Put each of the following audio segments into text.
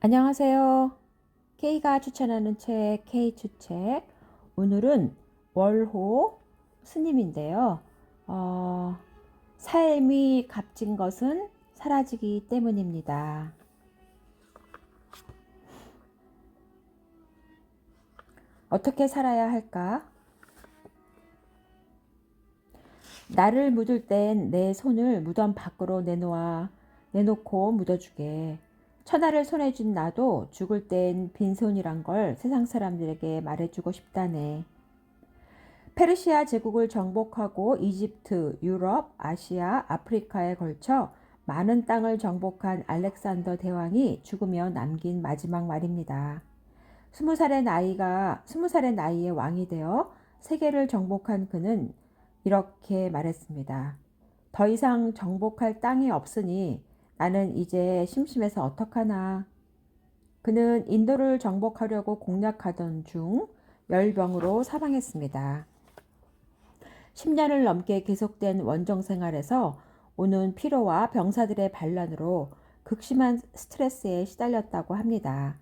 안녕하세요. K가 추천하는 책, K추책. 오늘은 월호 스님인데요. 어, 삶이 값진 것은 사라지기 때문입니다. 어떻게 살아야 할까? 나를 묻을 땐 내 손을 무덤 밖으로 내놓고 묻어주게. 천하를 손에 쥔 나도 죽을 땐 빈손이란 걸 세상 사람들에게 말해주고 싶다네. 페르시아 제국을 정복하고 이집트, 유럽, 아시아, 아프리카에 걸쳐 많은 땅을 정복한 알렉산더 대왕이 죽으며 남긴 마지막 말입니다. 20살의 나이에 왕이 되어 세계를 정복한 그는 이렇게 말했습니다. 더 이상 정복할 땅이 없으니 나는 이제 심심해서 어떡하나. 그는 인도를 정복하려고 공략하던 중 열병으로 사망했습니다. 10년을 넘게 계속된 원정 생활에서 오는 피로와 병사들의 반란으로 극심한 스트레스에 시달렸다고 합니다.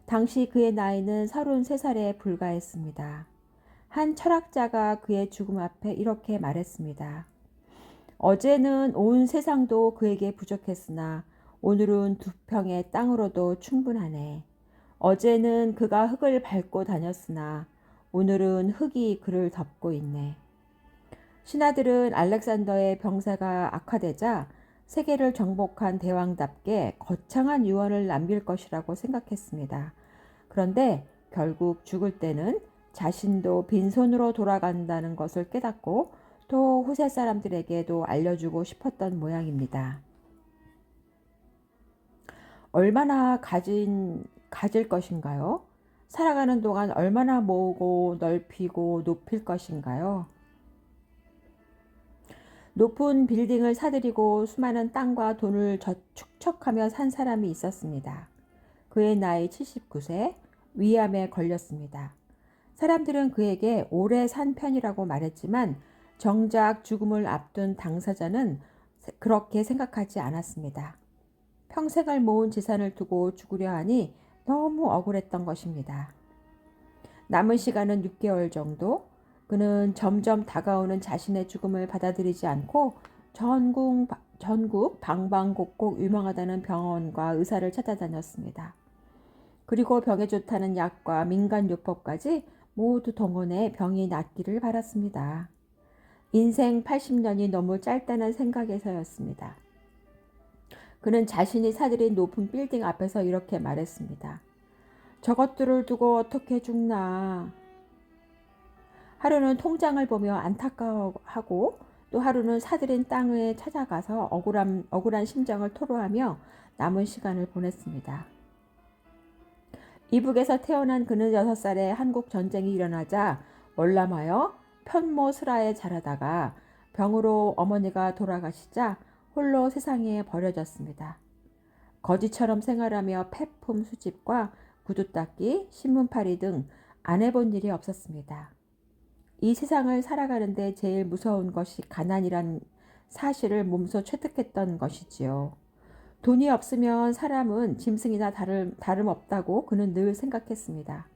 당시 그의 나이는 33살에 불과했습니다. 한 철학자가 그의 죽음 앞에 이렇게 말했습니다. 어제는 온 세상도 그에게 부족했으나 오늘은 2평의 땅으로도 충분하네. 어제는 그가 흙을 밟고 다녔으나 오늘은 흙이 그를 덮고 있네. 신하들은 알렉산더의 병사가 악화되자 세계를 정복한 대왕답게 거창한 유언을 남길 것이라고 생각했습니다. 그런데 결국 죽을 때는 자신도 빈손으로 돌아간다는 것을 깨닫고 또 후세 사람들에게도 알려주고 싶었던 모양입니다. 얼마나 가질 것인가요? 살아가는 동안 얼마나 모으고 넓히고 높일 것인가요? 높은 빌딩을 사들이고 수많은 땅과 돈을 축적하며 산 사람이 있었습니다. 그의 나이 79세, 위암에 걸렸습니다. 사람들은 그에게 오래 산 편이라고 말했지만 정작 죽음을 앞둔 당사자는 그렇게 생각하지 않았습니다. 평생을 모은 재산을 두고 죽으려 하니 너무 억울했던 것입니다. 남은 시간은 6개월 정도. 그는 점점 다가오는 자신의 죽음을 받아들이지 않고 전국 방방곡곡 유명하다는 병원과 의사를 찾아다녔습니다. 그리고 병에 좋다는 약과 민간요법까지 모두 동원해 병이 낫기를 바랐습니다. 인생 80년이 너무 짧다는 생각에서였습니다. 그는 자신이 사들인 높은 빌딩 앞에서 이렇게 말했습니다. 저것들을 두고 어떻게 죽나. 하루는 통장을 보며 안타까워하고 또 하루는 사들인 땅에 찾아가서 억울한 심정을 토로하며 남은 시간을 보냈습니다. 이북에서 태어난 그는 6살에 한국 전쟁이 일어나자 월남하여 편모스라에 자라다가 병으로 어머니가 돌아가시자 홀로 세상에 버려졌습니다. 거지처럼 생활하며 폐품 수집과 구두 닦기, 신문팔이 등 안 해본 일이 없었습니다. 이 세상을 살아가는데 제일 무서운 것이 가난이란 사실을 몸소 체득했던 것이지요. 돈이 없으면 사람은 짐승이나 다름없다고 그는 늘 생각했습니다.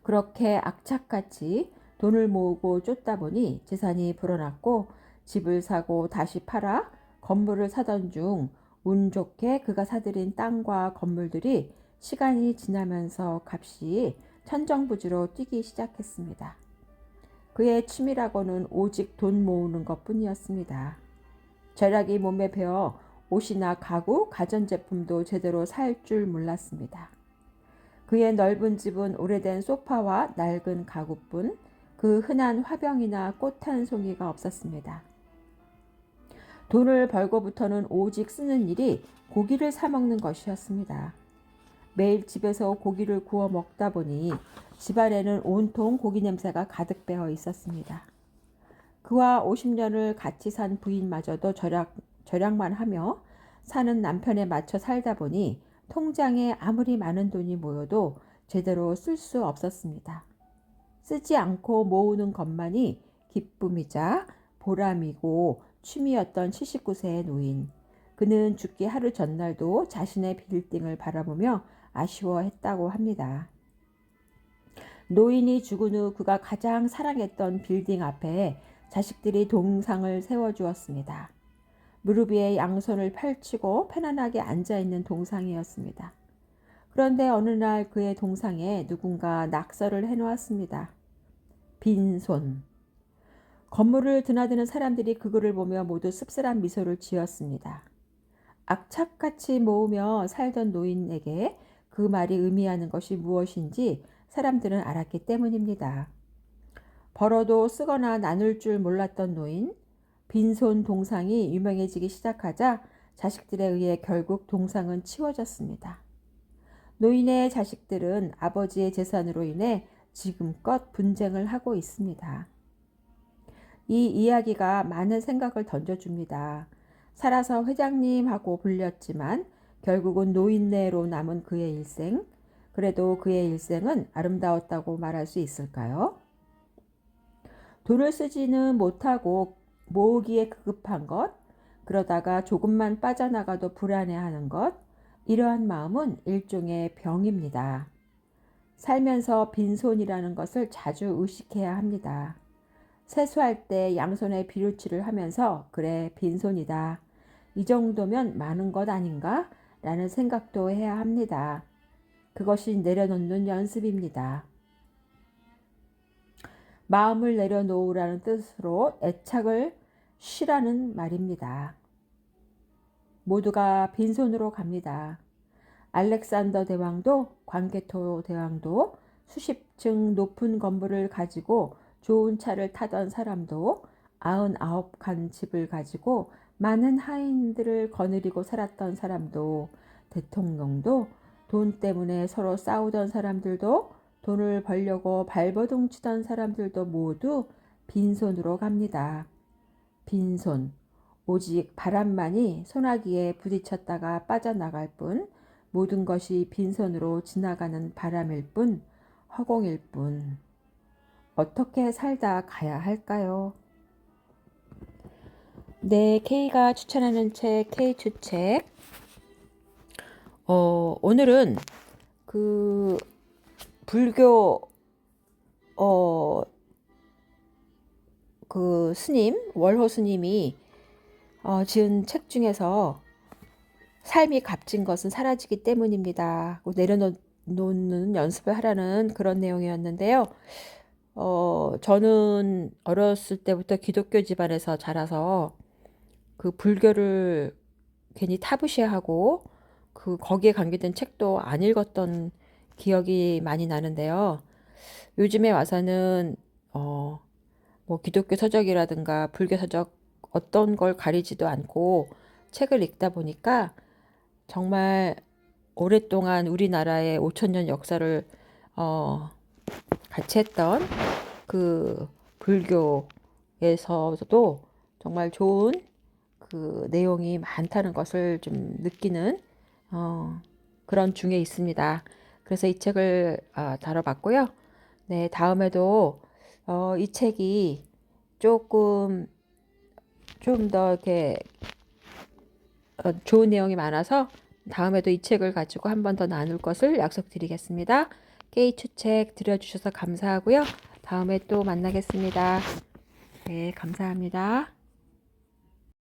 그렇게 악착같이 돈을 모으고 쫓다 보니 재산이 불어났고 집을 사고 다시 팔아 건물을 사던 중 운 좋게 그가 사들인 땅과 건물들이 시간이 지나면서 값이 천정부지로 뛰기 시작했습니다. 그의 취미라고는 오직 돈 모으는 것뿐이었습니다. 절약이 몸에 배어 옷이나 가구, 가전제품도 제대로 살 줄 몰랐습니다. 그의 넓은 집은 오래된 소파와 낡은 가구뿐 그 흔한 화병이나 꽃 한 송이가 없었습니다. 돈을 벌고부터는 오직 쓰는 일이 고기를 사 먹는 것이었습니다. 매일 집에서 고기를 구워 먹다 보니 집안에는 온통 고기 냄새가 가득 배어 있었습니다. 그와 50년을 같이 산 부인마저도 절약만 하며 사는 남편에 맞춰 살다 보니 통장에 아무리 많은 돈이 모여도 제대로 쓸 수 없었습니다. 쓰지 않고 모으는 것만이 기쁨이자 보람이고 취미였던 79세의 노인. 그는 죽기 하루 전날도 자신의 빌딩을 바라보며 아쉬워했다고 합니다. 노인이 죽은 후 그가 가장 사랑했던 빌딩 앞에 자식들이 동상을 세워주었습니다. 무릎 위에 양손을 펼치고 편안하게 앉아있는 동상이었습니다. 그런데 어느 날 그의 동상에 누군가 낙서를 해놓았습니다. 빈손. 건물을 드나드는 사람들이 그거를 보며 모두 씁쓸한 미소를 지었습니다. 악착같이 모으며 살던 노인에게 그 말이 의미하는 것이 무엇인지 사람들은 알았기 때문입니다. 벌어도 쓰거나 나눌 줄 몰랐던 노인, 빈손 동상이 유명해지기 시작하자 자식들에 의해 결국 동상은 치워졌습니다. 노인의 자식들은 아버지의 재산으로 인해 지금껏 분쟁을 하고 있습니다. 이 이야기가 많은 생각을 던져줍니다. 살아서 회장님하고 불렸지만 결국은 노인네로 남은 그의 일생, 그래도 그의 일생은 아름다웠다고 말할 수 있을까요? 돈을 쓰지는 못하고 모으기에 급급한 것, 그러다가 조금만 빠져나가도 불안해하는 것, 이러한 마음은 일종의 병입니다. 살면서 빈손이라는 것을 자주 의식해야 합니다. 세수할 때 양손에 비누칠을 하면서 그래 빈손이다. 이 정도면 많은 것 아닌가? 라는 생각도 해야 합니다. 그것이 내려놓는 연습입니다. 마음을 내려놓으라는 뜻으로 애착을 쉬라는 말입니다. 모두가 빈손으로 갑니다. 알렉산더 대왕도 광개토 대왕도 수십 층 높은 건물을 가지고 좋은 차를 타던 사람도 99칸 집을 가지고 많은 하인들을 거느리고 살았던 사람도 대통령도 돈 때문에 서로 싸우던 사람들도 돈을 벌려고 발버둥 치던 사람들도 모두 빈손으로 갑니다. 빈손. 오직 바람만이 소나기에 부딪혔다가 빠져나갈 뿐, 모든 것이 빈손으로 지나가는 바람일 뿐, 허공일 뿐. 어떻게 살다 가야 할까요? 네, K가 추천하는 책, K 추책. 오늘은 그 불교 그 스님, 월호 스님이 지은 책 중에서 삶이 값진 것은 사라지기 때문입니다. 내려놓는 연습을 하라는 그런 내용이었는데요. 저는 어렸을 때부터 기독교 집안에서 자라서 그 불교를 괜히 타부시하고 거기에 관계된 책도 안 읽었던 기억이 많이 나는데요. 요즘에 와서는 뭐 기독교 서적이라든가 불교 서적 어떤 걸 가리지도 않고 책을 읽다 보니까 정말 오랫동안 우리나라의 5천년 역사를 같이 했던 그 불교에서도 정말 좋은 그 내용이 많다는 것을 좀 느끼는 그런 중에 있습니다. 그래서 이 책을 다뤄봤고요. 네, 다음에도 이 책이 조금 좀 더 이렇게 좋은 내용이 많아서 다음에도 이 책을 가지고 한 번 더 나눌 것을 약속드리겠습니다. K 추책 들어주셔서 감사하고요. 다음에 또 만나겠습니다. 네, 감사합니다.